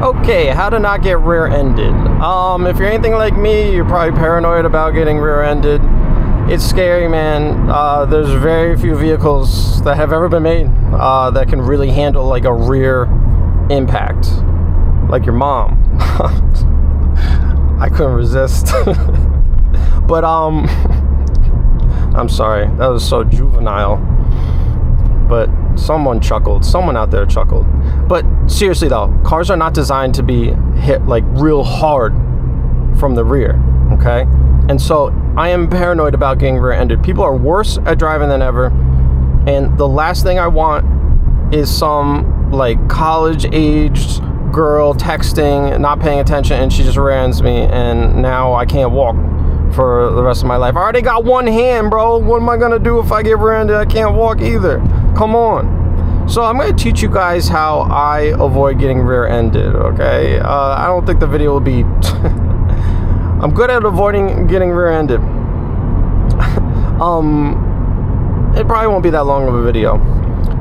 Okay, how to not get rear-ended. If you're anything like me, you're probably paranoid about getting rear-ended. It's scary, man. There's very few vehicles that have ever been made that can really handle like a rear impact, like your mom. I couldn't resist. But I'm sorry, that was so juvenile. But someone chuckled. Someone out there chuckled. But seriously though, cars are not designed to be hit like real hard from the rear, okay? And so I am paranoid about getting rear-ended. People are worse at driving than ever. And the last thing I want is some like college-aged girl texting, not paying attention, and she just rear-ends me, and now I can't walk for the rest of my life. I already got one hand, bro. What am I gonna do if I get rear-ended? I can't walk either. Come on. So I'm going to teach you guys how I avoid getting rear-ended, okay? I don't think the video will be... I'm good at avoiding getting rear-ended. It probably won't be that long of a video.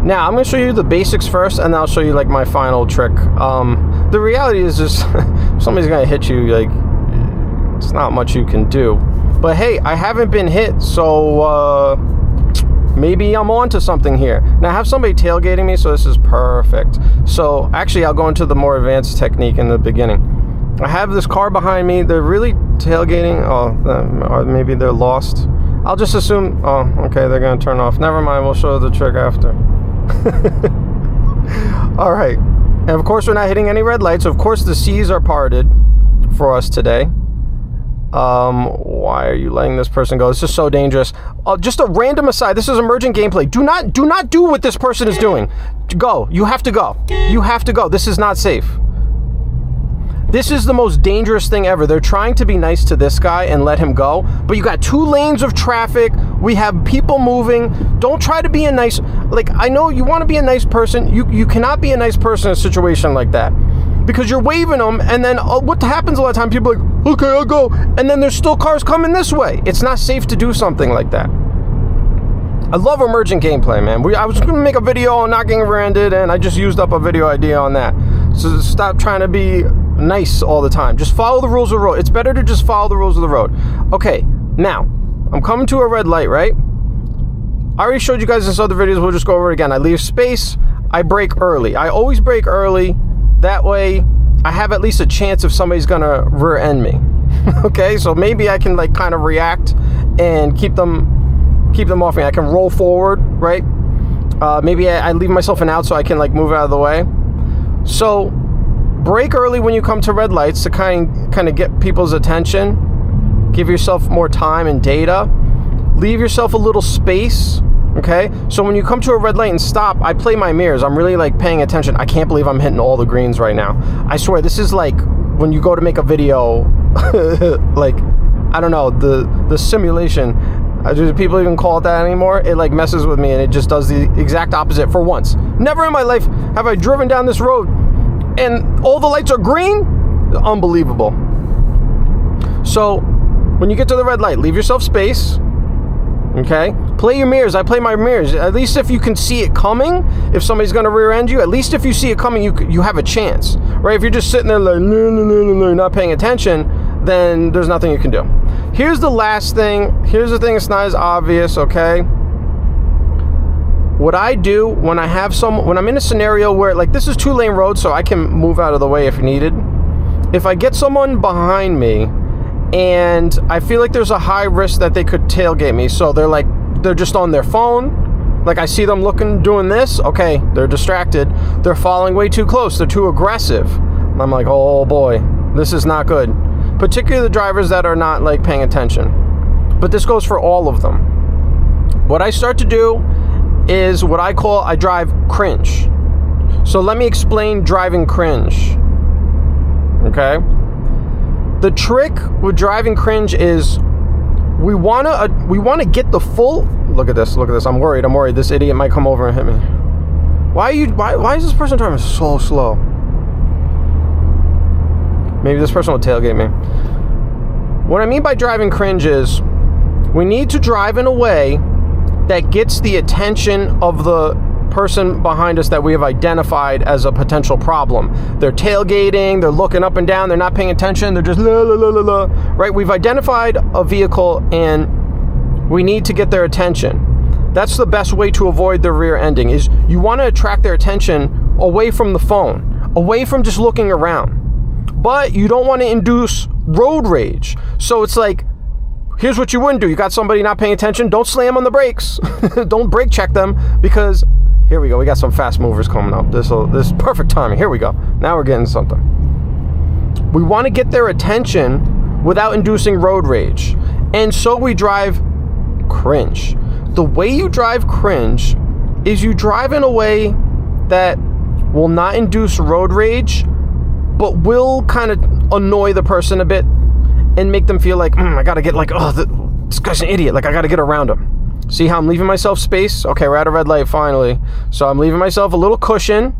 Now, I'm going to show you the basics first, and then I'll show you, like, my final trick. The reality is just, if somebody's going to hit you, like, it's not much you can do. But, hey, I haven't been hit, so, maybe I'm on to something here. Now I have somebody tailgating me, so this is perfect. So actually I'll go into the more advanced technique in the beginning. I have this car behind me. They're really tailgating. Or maybe they're lost. I'll just assume, oh, okay, they're gonna turn off. Never mind, we'll show the trick after. All right, and of course we're not hitting any red lights. So of course the seas are parted for us today. Why are you letting this person go? This is so dangerous. Just a random aside. This is emergent gameplay. Do not do what this person is doing. Go. You have to go. You have to go. This is not safe. This is the most dangerous thing ever. They're trying to be nice to this guy and let him go, but you got 2 lanes of traffic. We have people moving. Don't try to be a nice, like, I know you want to be a nice person. You cannot be a nice person in a situation like that. Because you're waving them, and then what happens a lot of times, people are like, okay, I'll go, and then there's still cars coming this way. It's not safe to do something like that. I love emergent gameplay, man. I was going to make a video on not getting rear-ended, and I just used up a video idea on that. So stop trying to be nice all the time. Just follow the rules of the road. It's better to just follow the rules of the road. Okay, now, I'm coming to a red light, right? I already showed you guys in other videos. We'll just go over it again. I leave space. I brake early. I always brake early. That way, I have at least a chance if somebody's gonna rear-end me. Okay, so maybe I can like kind of react and keep them off me. I can roll forward, right? Maybe I leave myself an out so I can like move out of the way. So brake early when you come to red lights to kind of get people's attention. Give yourself more time and data. Leave yourself a little space. Okay, so when you come to a red light and stop, I play my mirrors. I'm really like paying attention. I can't believe I'm hitting all the greens right now. I swear, this is like when you go to make a video, like, I don't know, the simulation. Do people even call it that anymore? It like messes with me, and it just does the exact opposite for once. Never in my life have I driven down this road and all the lights are green. Unbelievable. So when you get to the red light, leave yourself space. Okay, play your mirrors. I play my mirrors. At least if you can see it coming, if somebody's gonna rear-end you, at least if you see it coming, you have a chance, right? If you're just sitting there like not paying attention, then there's nothing you can do. Here's the last thing. Here's the thing. It's not as obvious. Okay. What I do when I'm in a scenario where like this is 2-lane road, so I can move out of the way if needed. If I get someone behind me, and I feel like there's a high risk that they could tailgate me, so they're just on their phone. Like I see them doing this, okay, they're distracted. They're following way too close. They're too aggressive. I'm like, oh boy, this is not good. Particularly the drivers that are not like paying attention. But this goes for all of them. What I start to do is what I drive cringe. So let me explain driving cringe. Okay? The trick with driving cringe is we wanna get the full. Look at this. I'm worried. This idiot might come over and hit me. Why is this person driving so slow? Maybe this person will tailgate me. What I mean by driving cringe is we need to drive in a way that gets the attention of the person behind us that we have identified as a potential problem. They're tailgating, they're looking up and down, they're not paying attention, they're just la la la la la, right? We've identified a vehicle and we need to get their attention. That's the best way to avoid the rear ending, is you want to attract their attention away from the phone, away from just looking around. But you don't want to induce road rage. So it's like, here's what you wouldn't do. You got somebody not paying attention, don't slam on the brakes. Don't brake check them, because here we go. We got some fast movers coming up. This is perfect timing. Here we go. Now we're getting something. We want to get their attention without inducing road rage. And so we drive cringe. The way you drive cringe is you drive in a way that will not induce road rage, but will kind of annoy the person a bit and make them feel like, I gotta get like, this guy's an idiot. Like, I gotta get around him. See how I'm leaving myself space? Okay, we're at a red light finally. So I'm leaving myself a little cushion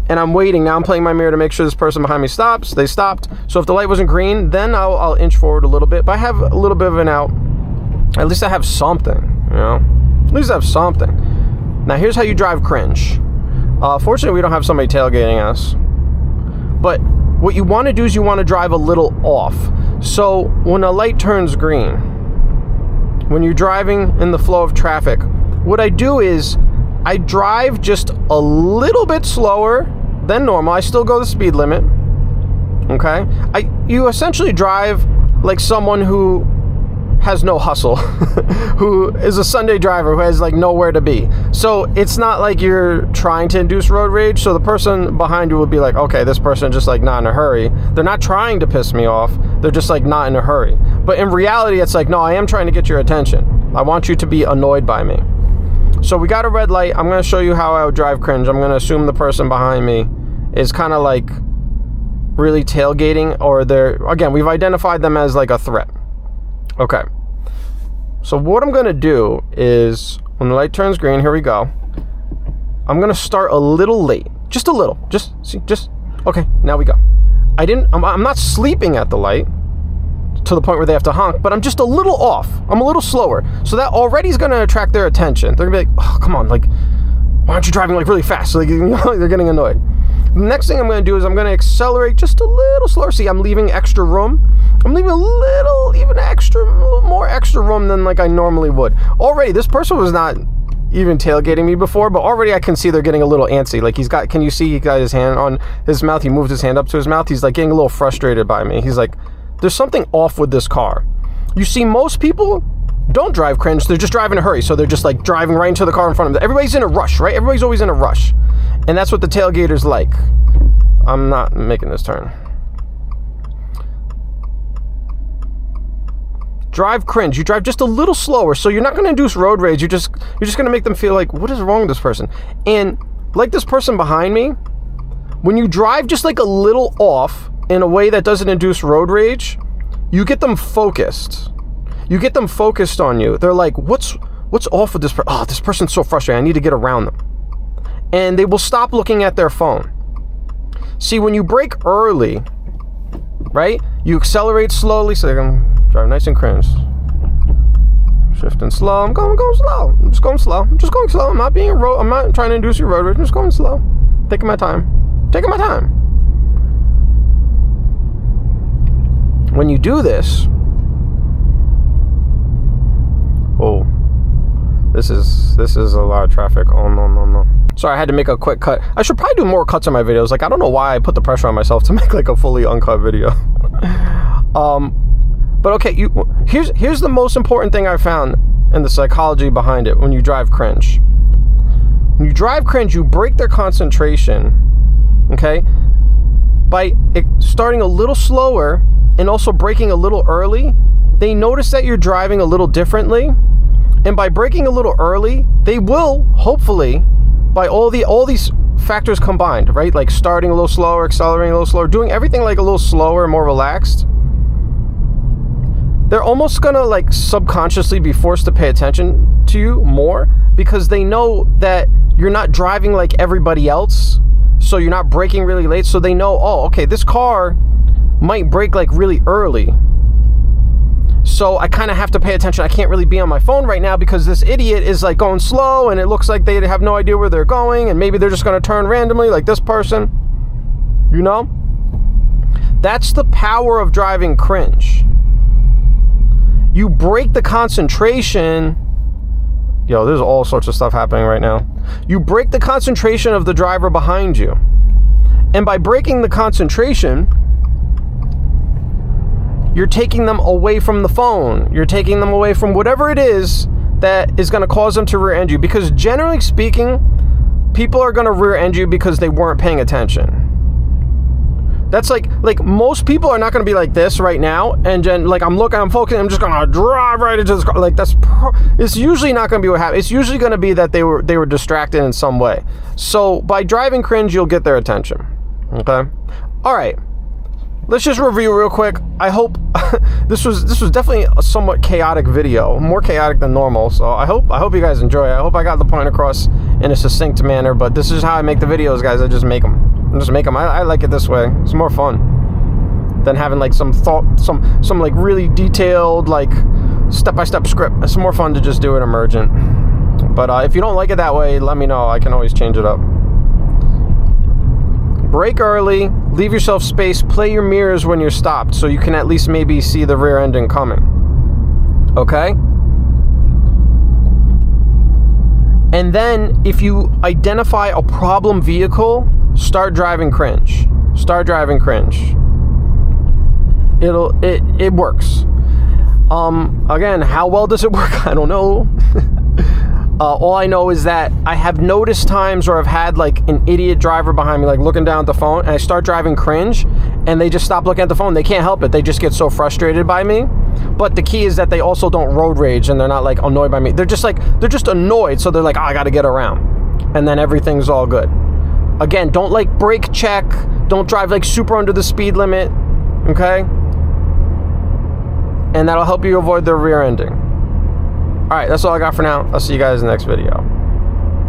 and I'm waiting. Now I'm playing my mirror to make sure this person behind me stops. They stopped. So if the light wasn't green, then I'll inch forward a little bit, but I have a little bit of an out. At least I have something, you know? At least I have something. Now here's how you drive cringe. Fortunately, we don't have somebody tailgating us. But what you want to do is you want to drive a little off. So when a light turns green, when you're driving in the flow of traffic, what I do is I drive just a little bit slower than normal. I still go the speed limit. Okay? You essentially drive like someone who has no hustle, who is a Sunday driver who has like nowhere to be. So it's not like you're trying to induce road rage. So the person behind you would be like, okay, this person just like not in a hurry. They're not trying to piss me off. They're just like not in a hurry. But in reality, it's like, no, I am trying to get your attention. I want you to be annoyed by me. So we got a red light. I'm going to show you how I would drive cringe. I'm going to assume the person behind me is kind of like really tailgating, or again, we've identified them as like a threat. Okay, so what I'm going to do is when the light turns green, here we go. I'm going to start a little late, just a little, okay, now we go. I'm not sleeping at the light to the point where they have to honk, but I'm just a little off. I'm a little slower. So that already is going to attract their attention. They're going to be like, oh, come on, like, why aren't you driving like really fast? So, like, they're getting annoyed. The next thing I'm going to do is I'm going to accelerate just a little slower. See, I'm leaving extra room. I'm leaving a little more extra room than like I normally would. Already, this person was not even tailgating me before, but already I can see they're getting a little antsy. Like can you see he got his hand on his mouth? He moved his hand up to his mouth. He's like getting a little frustrated by me. He's like, there's something off with this car. You see, most people don't drive cringe. They're just driving in a hurry. So they're just like driving right into the car in front of them. Everybody's in a rush, right? Everybody's always in a rush. And that's what the tailgaters like. I'm not making this turn. Drive cringe. You drive just a little slower, so you're not going to induce road rage. You're just going to make them feel like, what is wrong with this person? And like this person behind me, when you drive just like a little off in a way that doesn't induce road rage, you get them focused. You get them focused on you. They're like, what's off with this person? Oh, this person's so frustrating. I need to get around them. And they will stop looking at their phone. See, when you brake early, right? You accelerate slowly, so they're going to drive nice and cringe. Shifting slow. I'm going slow. I'm just going slow. I'm not being I'm not trying to induce your road rage. I'm just going slow. Taking my time. When you do this, oh, this is a lot of traffic. Oh no. Sorry, I had to make a quick cut. I should probably do more cuts in my videos. Like, I don't know why I put the pressure on myself to make like a fully uncut video. But okay, here's the most important thing I found in the psychology behind it when you drive cringe. When you drive cringe, you break their concentration, okay, by starting a little slower and also braking a little early. They notice that you're driving a little differently, and by braking a little early, they will hopefully, by all these factors combined, right, like starting a little slower, accelerating a little slower, doing everything like a little slower and more relaxed, they're almost gonna like subconsciously be forced to pay attention to you more, because they know that you're not driving like everybody else, so you're not braking really late. So they know, oh, okay, this car might brake like really early. So I kind of have to pay attention. I can't really be on my phone right now because this idiot is like going slow and it looks like they have no idea where they're going, and maybe they're just going to turn randomly like this person. You know? That's the power of driving cringe. You break the concentration. Yo, there's all sorts of stuff happening right now. You break the concentration of the driver behind you. And by breaking the concentration, you're taking them away from the phone. You're taking them away from whatever it is that is going to cause them to rear-end you. Because generally speaking, people are going to rear-end you because they weren't paying attention. That's like most people are not going to be like this right now, and then like I'm focusing, I'm just going to drive right into this car. Like it's usually not going to be what happens. It's usually going to be that they were distracted in some way. So by driving cringe, you'll get their attention. Okay. All right. Let's just review real quick. I hope this was definitely a somewhat chaotic video, more chaotic than normal. So I hope you guys enjoy it. I hope I got the point across in a succinct manner. But this is how I make the videos, guys. I just make them. I like it this way. It's more fun than having like some like really detailed like step-by-step script. It's more fun to just do it emergent. But if you don't like it that way, let me know. I can always change it up. Brake early, leave yourself space, play your mirrors when you're stopped so you can at least maybe see the rear ending coming. Okay? And then if you identify a problem vehicle, start driving cringe. Start driving cringe. It works. Again, how well does it work? I don't know. All I know is that I have noticed times where I've had like an idiot driver behind me, like looking down at the phone, and I start driving cringe, and they just stop looking at the phone. They can't help it. They just get so frustrated by me. But the key is that they also don't road rage, and they're not like annoyed by me. They're just annoyed. So they're like, oh, I got to get around, and then everything's all good. Again, don't like brake check. Don't drive like super under the speed limit. Okay? And that'll help you avoid the rear ending. Alright, that's all I got for now. I'll see you guys in the next video.